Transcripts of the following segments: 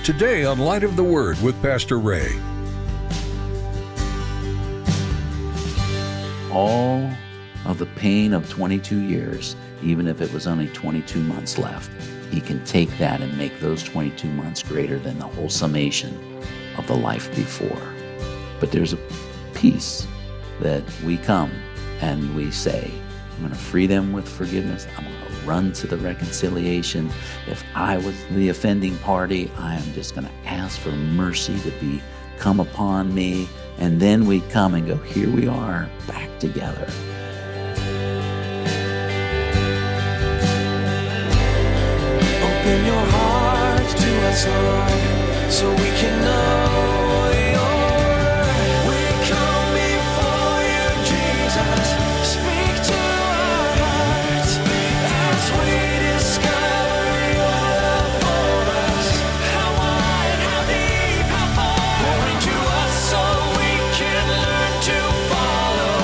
Today on Light of the Word with Pastor Ray. All of the pain of 22 years, even if it was only 22 months left, he can take that and make those 22 months greater than the whole summation of the life before. But there's a piece that we come and we say, I'm going to free them with forgiveness. I'm going to run to the reconciliation. If I was the offending party, I am just going to ask for mercy to come upon me. And then we come and go, here we are, back together. Open your heart to us, Lord, so we can know your word. We come before you, Jesus. Speak to our hearts as we discover your love for us. How wide, how deep, how far. Pour into us so we can learn to follow.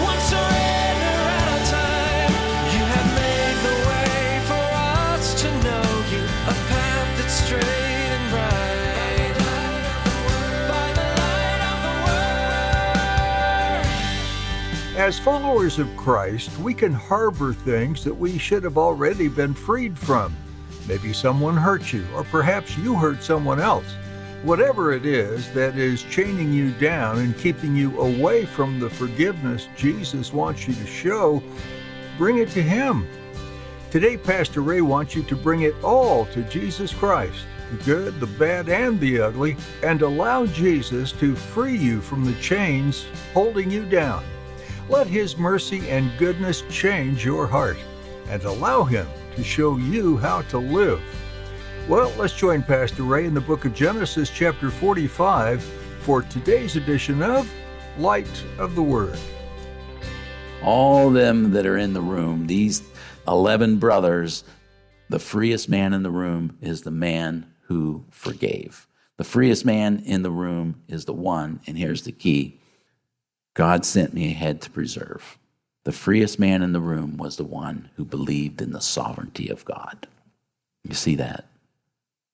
One surrender at a time. You have made the way for us to know you, a path that's straight and right. By the light of the word. As followers of Christ, we can harbor things that we should have already been freed from. Maybe someone hurt you, or perhaps you hurt someone else. Whatever it is that is chaining you down and keeping you away from the forgiveness Jesus wants you to show, bring it to Him. Today, Pastor Ray wants you to bring it all to Jesus Christ, the good, the bad, and the ugly, and allow Jesus to free you from the chains holding you down. Let His mercy and goodness change your heart, and allow Him to show you how to live. Well, let's join Pastor Ray in the book of Genesis, chapter 45, for today's edition of Light of the Word. All them that are in the room, these 11 brothers, the freest man in the room is the man who forgave. The freest man in the room is the one, and here's the key: God sent me ahead to preserve. The freest man in the room was the one who believed in the sovereignty of God. You see that?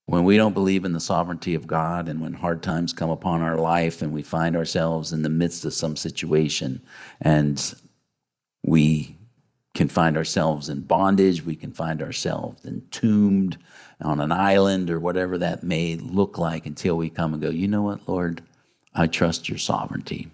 When we don't believe in the sovereignty of God, and when hard times come upon our life and we find ourselves in the midst of some situation, and we can find ourselves in bondage, we can find ourselves entombed on an island or whatever that may look like, until we come and go, you know what, Lord, I trust your sovereignty.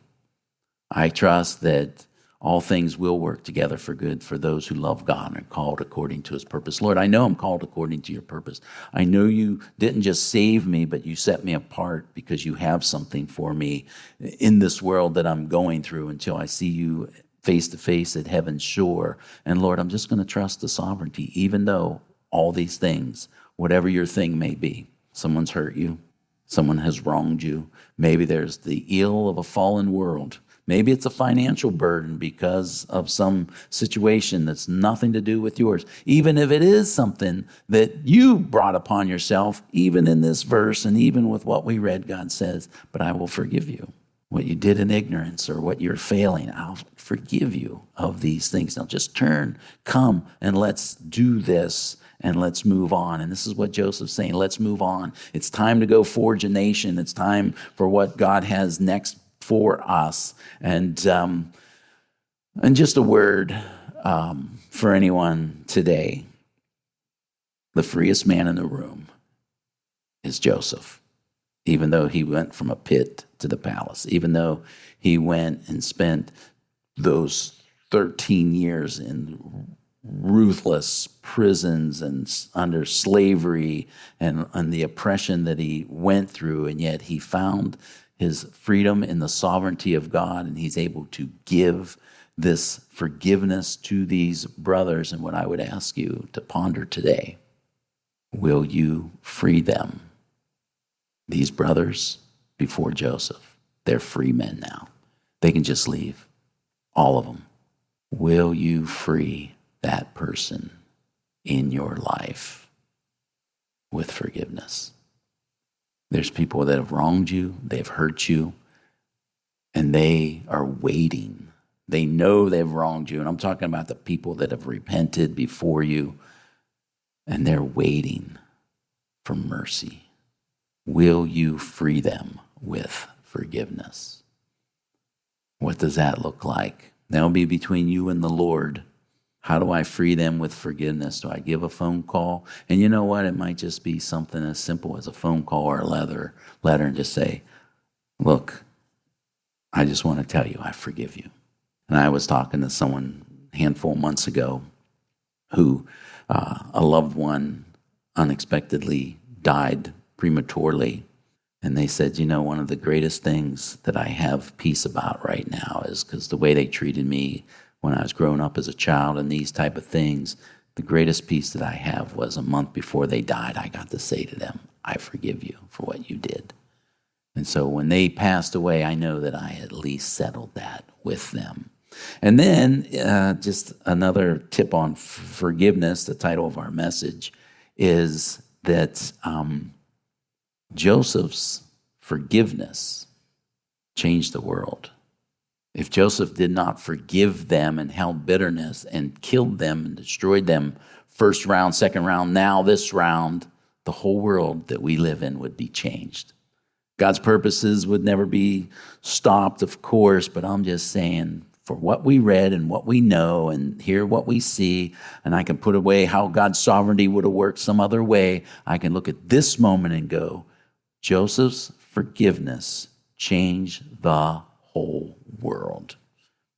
I trust that all things will work together for good for those who love God and are called according to His purpose. Lord, I know I'm called according to your purpose. I know you didn't just save me, but you set me apart because you have something for me in this world that I'm going through until I see you face to face at heaven's shore. And Lord, I'm just going to trust the sovereignty, even though all these things, whatever your thing may be, someone's hurt you, someone has wronged you. Maybe there's the ill of a fallen world. Maybe it's a financial burden because of some situation that's nothing to do with yours. Even if it is something that you brought upon yourself, even in this verse and even with what we read, God says, but I will forgive you. What you did in ignorance or what you're failing, I'll forgive you of these things. Now just come and let's do this and let's move on. And this is what Joseph's saying, let's move on. It's time to go forge a nation. It's time for what God has next for us. And just a word for anyone today. The freest man in the room is Joseph, even though he went from a pit to the palace, even though he went and spent those 13 years in ruthless prisons and under slavery and the oppression that he went through, and yet he found his freedom in the sovereignty of God, and he's able to give this forgiveness to these brothers. And what I would ask you to ponder today, will you free them? These brothers before Joseph, they're free men now. They can just leave, all of them. Will you free that person in your life with forgiveness? There's people that have wronged you, they've hurt you, and they are waiting. They know they've wronged you, and I'm talking about the people that have repented before you, and they're waiting for mercy. will you free them with forgiveness? What does that look like? That'll be between you and the Lord. How do I free them with forgiveness? Do I give a phone call? And you know what? It might just be something as simple as a phone call or a letter and just say, look, I just want to tell you I forgive you. And I was talking to someone a handful of months ago who a loved one unexpectedly died prematurely. And they said, you know, one of the greatest things that I have peace about right now is because the way they treated me when I was growing up as a child and these type of things, the greatest peace that I have was a month before they died, I got to say to them, I forgive you for what you did. And so when they passed away, I know that I at least settled that with them. And then just another tip on forgiveness, the title of our message, is that Joseph's forgiveness changed the world. If Joseph did not forgive them and held bitterness and killed them and destroyed them, first round, second round, now this round, the whole world that we live in would be changed. God's purposes would never be stopped, of course, but I'm just saying, for what we read and what we know and hear what we see, and I can put away how God's sovereignty would have worked some other way, I can look at this moment and go, Joseph's forgiveness changed the whole world.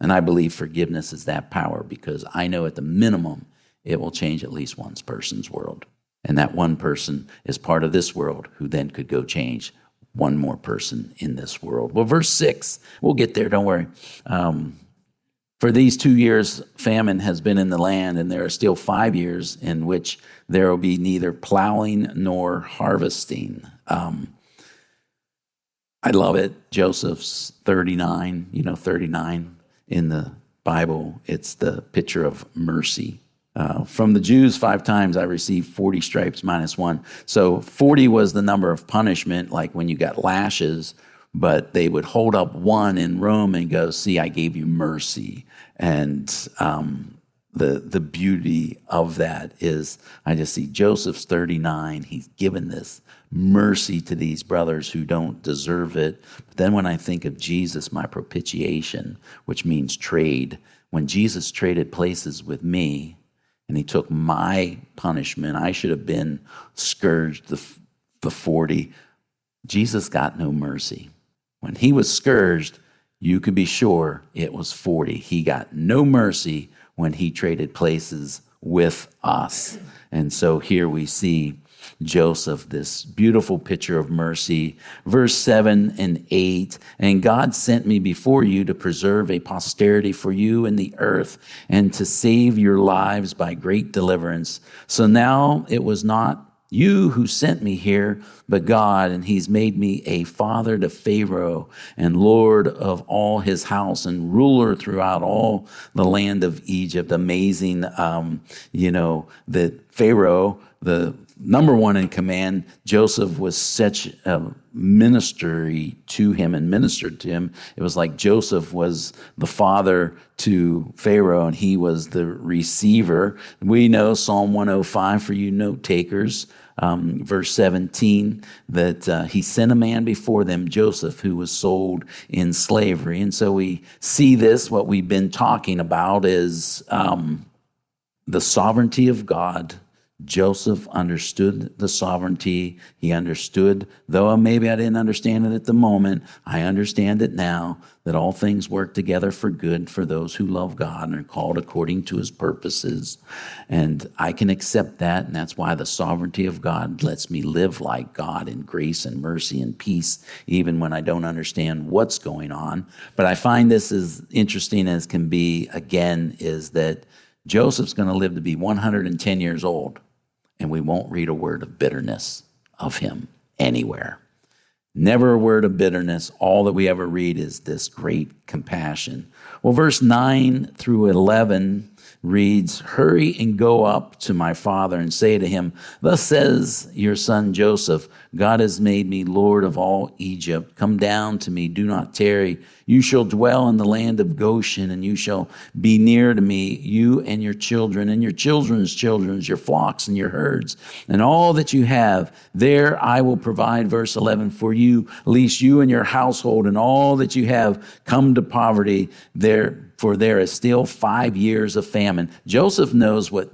And I believe forgiveness is that power because I know at the minimum it will change at least one person's world. And that one person is part of this world who then could go change one more person in this world. Well, verse 6, we'll get there, don't worry. For these 2 years, famine has been in the land, and there are still 5 years in which there will be neither plowing nor harvesting. I love it. Joseph's 39, 39 in the Bible. It's the picture of mercy. From the Jews, 5 times I received 40 stripes minus 1. So 40 was the number of punishment, like when you got lashes, but they would hold up 1 in Rome and go, see, I gave you mercy. And the beauty of that is I just see Joseph's 39. He's given this mercy to these brothers who don't deserve it. But then when I think of Jesus, my propitiation, which means trade, when Jesus traded places with me and he took my punishment, I should have been scourged the 40. Jesus got no mercy. When he was scourged, you could be sure it was 40. He got no mercy when he traded places with us. And so here we see Joseph, this beautiful picture of mercy. Verse 7 and 8, and God sent me before you to preserve a posterity for you in the earth and to save your lives by great deliverance. So now it was not you who sent me here, but God, and he's made me a father to Pharaoh and Lord of all his house and ruler throughout all the land of Egypt. Amazing, that Pharaoh, the number one in command, Joseph was such a ministry to him and ministered to him. It was like Joseph was the father to Pharaoh and he was the receiver. We know Psalm 105 for you note takers. Verse 17, that he sent a man before them, Joseph, who was sold in slavery. And so we see this, what we've been talking about is the sovereignty of God. Joseph understood the sovereignty. He understood, though maybe I didn't understand it at the moment, I understand it now, that all things work together for good for those who love God and are called according to his purposes. And I can accept that, and that's why the sovereignty of God lets me live like God in grace and mercy and peace, even when I don't understand what's going on. But I find this as interesting as can be, again, is that Joseph's going to live to be 110 years old. And we won't read a word of bitterness of him anywhere. Never a word of bitterness. All that we ever read is this great compassion. Well, verse 9 through 11, reads, hurry and go up to my father and say to him, thus says your son Joseph, God has made me Lord of all Egypt. Come down to me, do not tarry. You shall dwell in the land of Goshen, and you shall be near to me, you and your children, and your children's children, your flocks and your herds, and all that you have. There I will provide, verse 11, for you, lest you and your household and all that you have come to poverty there, for there is still 5 years of famine. Joseph knows what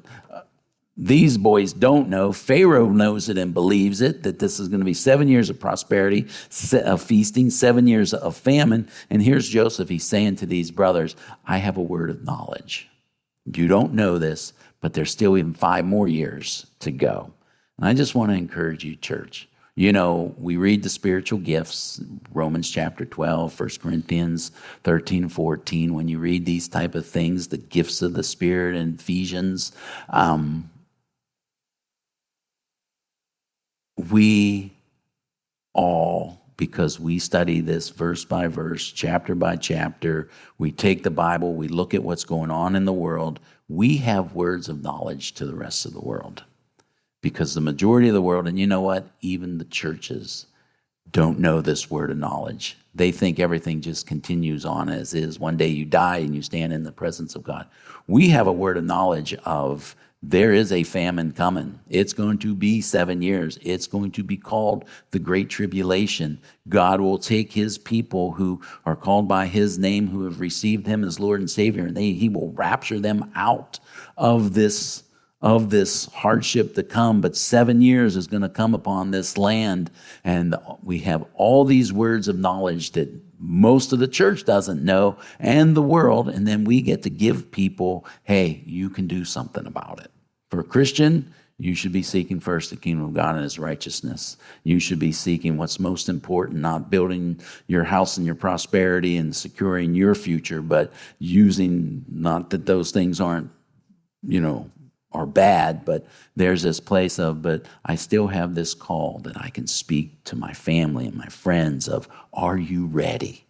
these boys don't know. Pharaoh knows it and believes it, that this is going to be 7 years of prosperity, of feasting, 7 years of famine. And here's Joseph. He's saying to these brothers, I have a word of knowledge. You don't know this, but there's still even 5 more years to go. And I just want to encourage you, church. You know, we read the spiritual gifts, Romans chapter 12, 1 Corinthians 13, 14. When you read these type of things, the gifts of the Spirit in Ephesians, we all, because we study this verse by verse, chapter by chapter, we take the Bible, we look at what's going on in the world, we have words of knowledge to the rest of the world. Because the majority of the world, and you know what? Even the churches don't know this word of knowledge. They think everything just continues on as is. One day you die and you stand in the presence of God. We have a word of knowledge of there is a famine coming. It's going to be 7 years. It's going to be called the Great Tribulation. God will take his people who are called by his name, who have received him as Lord and Savior, and he will rapture them out of this hardship to come. But 7 years is going to come upon this land, and we have all these words of knowledge that most of the church doesn't know, and the world, and then we get to give people, hey, you can do something about it. For a Christian, you should be seeking first the kingdom of God and his righteousness. You should be seeking what's most important, not building your house and your prosperity and securing your future, but using, not that those things aren't, are bad, but there's this place of, but I still have this call that I can speak to my family and my friends of, are you ready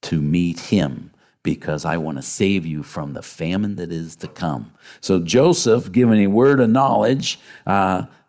to meet him? Because I want to save you from the famine that is to come. So Joseph, given a word of knowledge,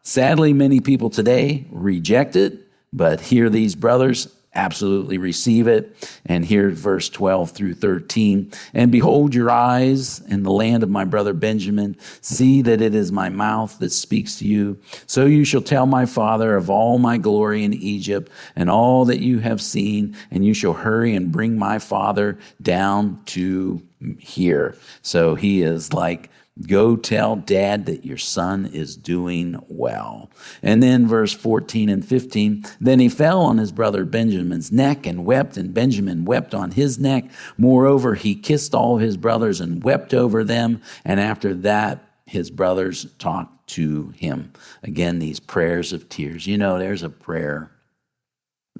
sadly, many people today reject it, but here these brothers absolutely receive it. And here, verse 12 through 13, and behold your eyes in the land of my brother Benjamin. See that it is my mouth that speaks to you. So you shall tell my father of all my glory in Egypt and all that you have seen, and you shall hurry and bring my father down to here. So he is like, go tell dad that your son is doing well. And then verse 14 and 15, then he fell on his brother Benjamin's neck and wept, and Benjamin wept on his neck. Moreover, he kissed all his brothers and wept over them. And after that, his brothers talked to him. Again, these prayers of tears. There's a prayer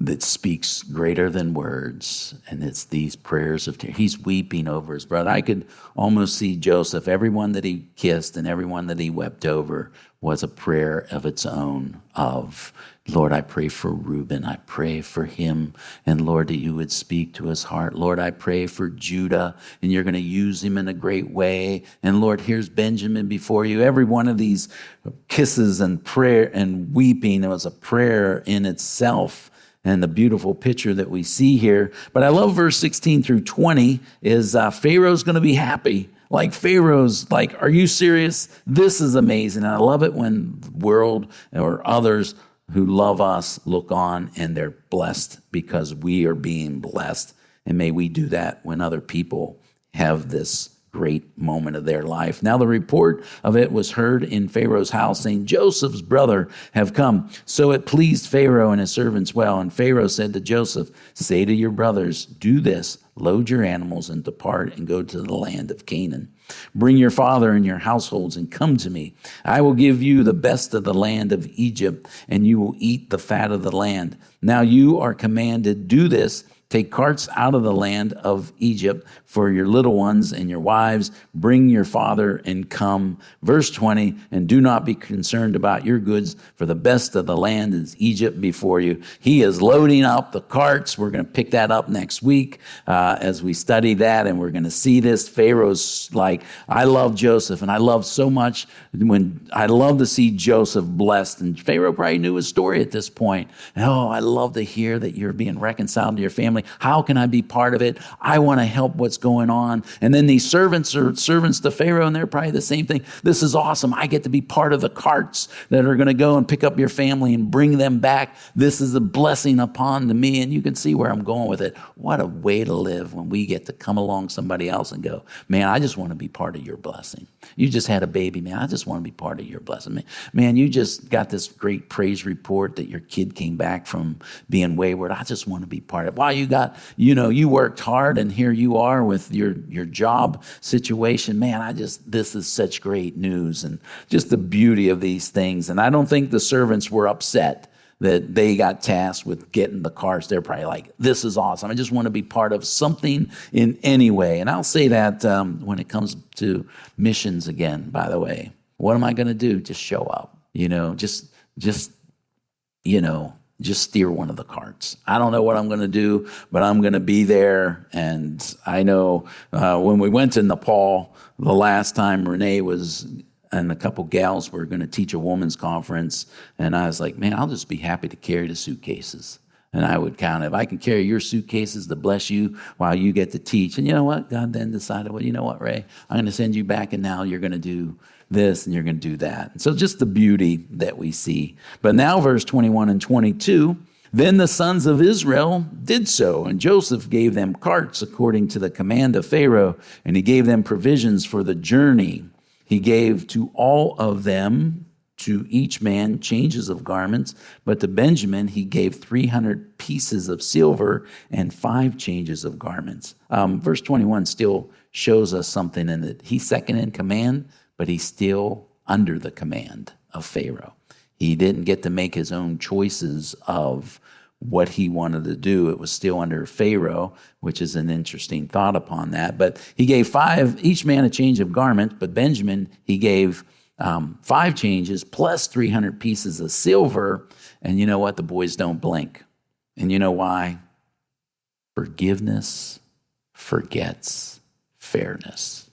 that speaks greater than words, and it's these prayers of tears. He's weeping over his brother. I could almost see Joseph, everyone that he kissed and everyone that he wept over was a prayer of its own of, Lord, I pray for Reuben. I pray for him, and Lord, that you would speak to his heart. Lord, I pray for Judah, and you're going to use him in a great way. And Lord, here's Benjamin before you. Every one of these kisses and prayer and weeping, it was a prayer in itself. And the beautiful picture that we see here. But I love verse 16 through 20 is Pharaoh's going to be happy. Like Pharaoh's like, are you serious? This is amazing. And I love it when the world or others who love us look on and they're blessed because we are being blessed. And may we do that when other people have this great moment of their life. Now the report of it was heard in Pharaoh's house, saying, Joseph's brother have come. So it pleased Pharaoh and his servants well. And Pharaoh said to Joseph, say to your brothers, do this, load your animals and depart and go to the land of Canaan. Bring your father and your households and come to me. I will give you the best of the land of Egypt, and you will eat the fat of the land. Now you are commanded, do this, take carts out of the land of Egypt for your little ones and your wives. Bring your father and come. Verse 20, and do not be concerned about your goods, for the best of the land is Egypt before you. He is loading up the carts. We're going to pick that up next week as we study that, and we're going to see this. Pharaoh's like, I love Joseph, and I love so much when I love to see Joseph blessed. And Pharaoh probably knew his story at this point. And, oh, I love to hear that you're being reconciled to your family. How can I be part of it? I want to help what's going on. And then these servants are servants to Pharaoh, and they're probably the same thing. This is awesome. I get to be part of the carts that are going to go and pick up your family and bring them back. This is a blessing upon me. And you can see where I'm going with it. What a way to live when we get to come along somebody else and go, man, I just want to be part of your blessing. You just had a baby, man. I just want to be part of your blessing. Man, you just got this great praise report that your kid came back from being wayward. I just want to be part of it. Wow, you worked hard, and here you are with your job situation. Man, this is such great news, and just the beauty of these things. And I don't think the servants were upset that they got tasked with getting the carts. They're probably like, this is awesome. I just want to be part of something in any way. And I'll say that when it comes to missions again, by the way. What am I going to do? Just show up. Just steer one of the carts. I don't know what I'm going to do, but I'm going to be there. And I know when we went to Nepal the last time, Renee and a couple gals were going to teach a women's conference. And I was like, man, I'll just be happy to carry the suitcases. And I would if I can carry your suitcases to bless you while you get to teach. And you know what? God then decided, well, you know what, Ray? I'm going to send you back, and now you're going to do this and you're going to do that. And so just the beauty that we see. But now verse 21 and 22, then the sons of Israel did so, and Joseph gave them carts according to the command of Pharaoh, and he gave them provisions for the journey. He gave to all of them, to each man, changes of garments, but to Benjamin he gave 300 pieces of silver and 5 changes of garments. Verse 21 still shows us something in that he's second in command, but he's still under the command of Pharaoh. He didn't get to make his own choices of what he wanted to do. It was still under Pharaoh, which is an interesting thought upon that. But he gave each man a change of garment, but Benjamin, he gave 5 changes plus 300 pieces of silver. And you know what? The boys don't blink. And you know why? Forgiveness forgets fairness.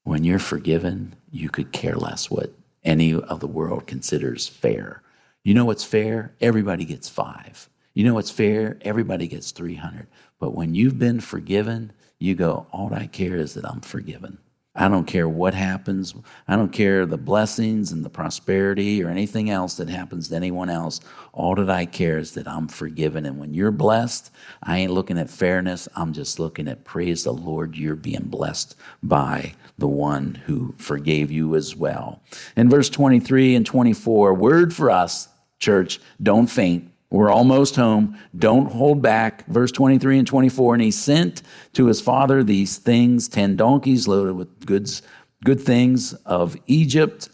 When you're forgiven, you could care less what any of the world considers fair. You know what's fair? Everybody gets 5. You know what's fair? Everybody gets 300. But when you've been forgiven, you go, all I care is that I'm forgiven. I don't care what happens. I don't care the blessings and the prosperity or anything else that happens to anyone else. All that I care is that I'm forgiven. And when you're blessed, I ain't looking at fairness. I'm just looking at, praise the Lord, you're being blessed by the one who forgave you as well. In verse 23 and 24, word for us, church, don't faint. We're almost home. Don't hold back. Verse 23 and 24, and he sent to his father these things, 10 donkeys loaded with good things of Egypt,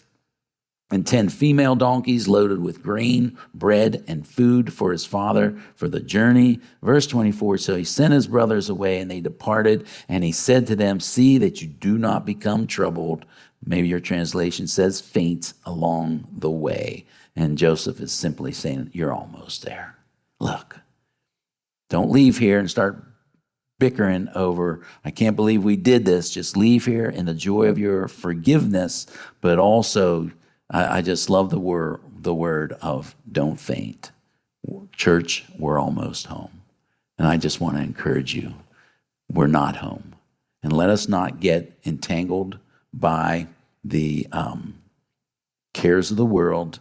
and 10 female donkeys loaded with grain, bread, and food for his father for the journey. Verse 24, so he sent his brothers away, and they departed, and he said to them, see that you do not become troubled. Maybe your translation says faint along the way. And Joseph is simply saying, you're almost there. Look, don't leave here and start bickering over, I can't believe we did this. Just leave here in the joy of your forgiveness. But also, I just love the word of don't faint. Church, we're almost home. And I just want to encourage you, we're not home. And let us not get entangled by the cares of the world,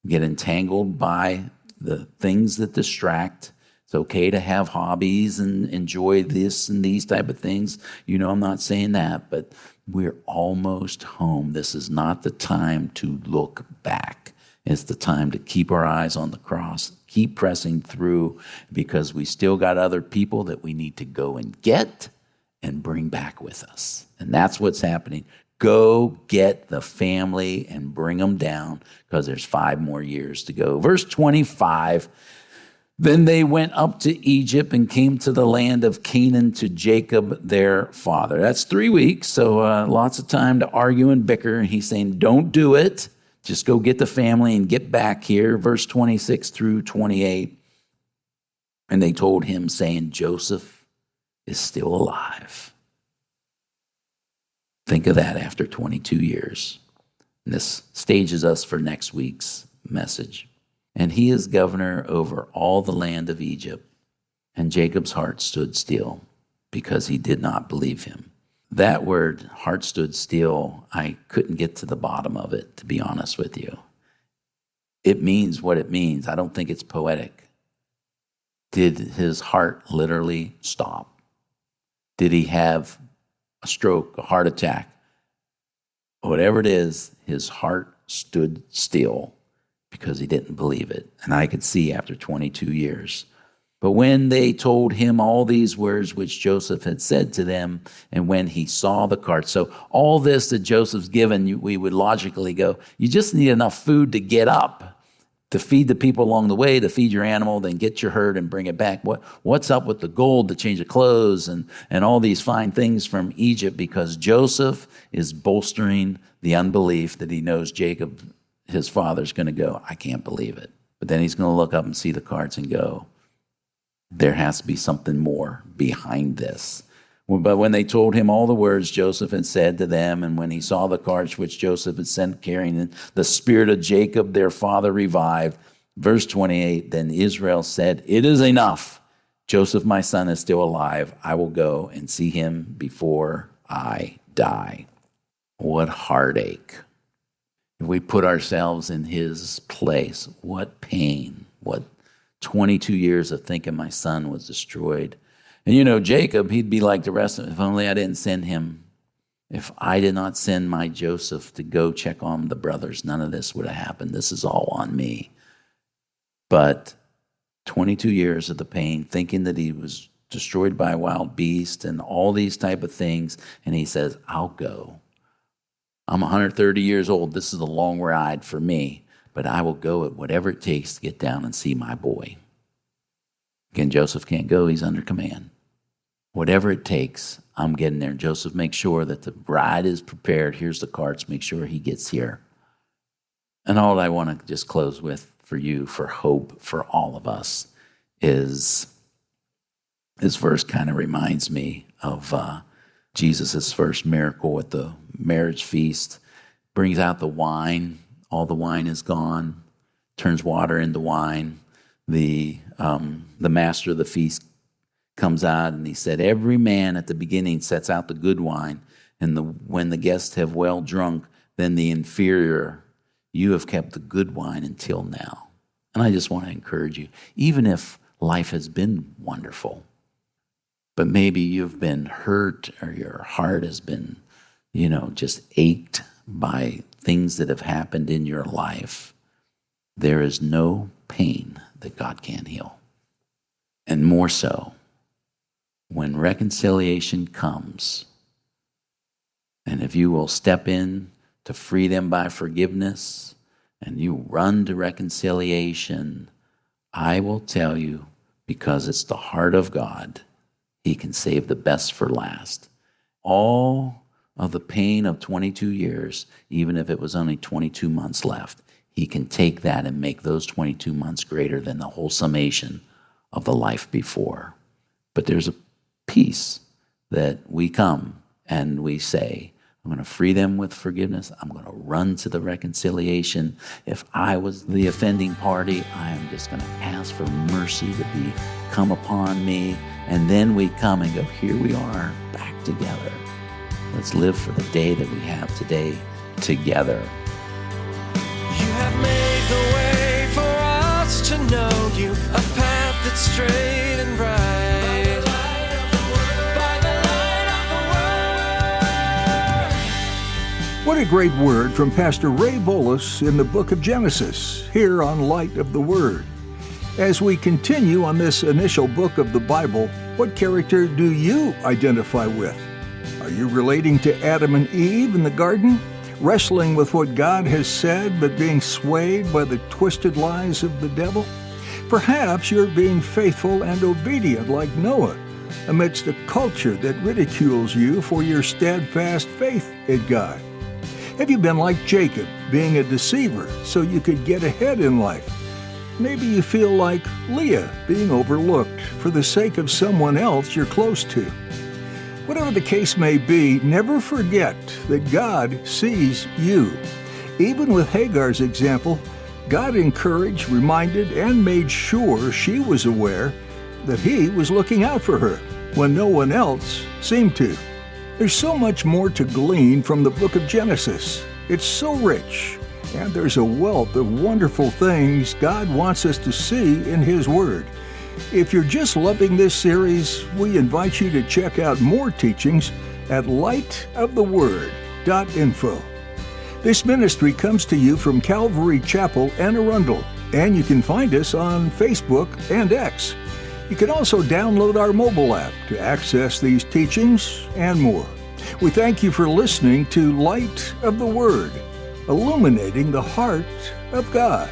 get entangled by the things that distract. It's okay to have hobbies and enjoy this and these type of things. You know, I'm not saying that, but we're almost home. This is not the time to look back. It's the time to keep our eyes on the cross, keep pressing through, because we still got other people that we need to go and get and bring back with us. And that's what's happening. Go get the family and bring them down, because there's 5 more years to go. Verse 25, Then they went up to Egypt and came to the land of Canaan to Jacob, their father. That's 3 weeks, so lots of time to argue and bicker. And he's saying, don't do it. Just go get the family and get back here. Verse 26 through 28. And they told him, saying, Joseph is still alive. Think of that after 22 years. And this stages us for next week's message. And he is governor over all the land of Egypt. And Jacob's heart stood still because he did not believe him. That word, heart stood still, I couldn't get to the bottom of it, to be honest with you. It means what it means. I don't think it's poetic. Did his heart literally stop? Did he have a stroke, a heart attack? Whatever it is, his heart stood still because he didn't believe it. And I could see after 22 years. But when they told him all these words which Joseph had said to them, and when he saw the cart. So all this that Joseph's given, we would logically go, you just need enough food to get up, to feed the people along the way, to feed your animal, then get your herd and bring it back. What's up with the gold to change the clothes and all these fine things from Egypt? Because Joseph is bolstering the unbelief that he knows Jacob, his father's going to go, I can't believe it. But then he's going to look up and see the carts and go, there has to be something more behind this. But when they told him all the words Joseph had said to them, and when he saw the carts which Joseph had sent carrying, the spirit of Jacob, their father, revived. Verse 28, then Israel said, it is enough. Joseph, my son, is still alive. I will go and see him before I die. What heartache. If we put ourselves in his place, what pain, what 22 years of thinking my son was destroyed. And you know, Jacob, he'd be like the rest of them, if only I didn't send him. If I did not send my Joseph to go check on the brothers, none of this would have happened. This is all on me. But 22 years of the pain, thinking that he was destroyed by a wild beast and all these type of things. And he says, I'll go. I'm 130 years old. This is a long ride for me. But I will go at whatever it takes to get down and see my boy. Again, Joseph can't go. He's under command. Whatever it takes, I'm getting there. Joseph makes sure that the bride is prepared. Here's the carts. Make sure he gets here. And all I want to just close with for you, for hope for all of us, is this verse kind of reminds me of Jesus' first miracle at the marriage feast. Brings out the wine. All the wine is gone, turns water into wine. The master of the feast comes out and he said, every man at the beginning sets out the good wine, and when the guests have well drunk, then the inferior, you have kept the good wine until now. And I just want to encourage you, even if life has been wonderful, but maybe you've been hurt or your heart has been, just ached by things that have happened in your life, there is no pain that God can't heal. And more so, when reconciliation comes, and if you will step in to free them by forgiveness, and you run to reconciliation, I will tell you, because it's the heart of God, he can save the best for last. All of the pain of 22 years, even if it was only 22 months left, he can take that and make those 22 months greater than the whole summation of the life before. But there's a piece that we come and we say, I'm going to free them with forgiveness. I'm going to run to the reconciliation. If I was the offending party, I am just going to ask for mercy to come upon me. And then we come and go, here we are, back together. Let's live for the day that we have today together. You have made the way for us to know you, a path that's straight and bright. By the light of the word. What a great word from Pastor Ray Bolus in the book of Genesis, here on Light of the Word. As we continue on this initial book of the Bible, what character do you identify with? Are you relating to Adam and Eve in the garden, wrestling with what God has said but being swayed by the twisted lies of the devil? perhaps you're being faithful and obedient like Noah amidst a culture that ridicules you for your steadfast faith in God. Have you been like Jacob, being a deceiver so you could get ahead in life? Maybe you feel like Leah, being overlooked for the sake of someone else you're close to. Whatever the case may be, never forget that God sees you. Even with Hagar's example, God encouraged, reminded, and made sure she was aware that He was looking out for her when no one else seemed to. There's so much more to glean from the book of Genesis. It's so rich, and there's a wealth of wonderful things God wants us to see in His Word. If you're just loving this series, we invite you to check out more teachings at lightoftheword.info. This ministry comes to you from Calvary Chapel, Anne Arundel, and you can find us on Facebook and X. You can also download our mobile app to access these teachings and more. We thank you for listening to Light of the Word, illuminating the heart of God.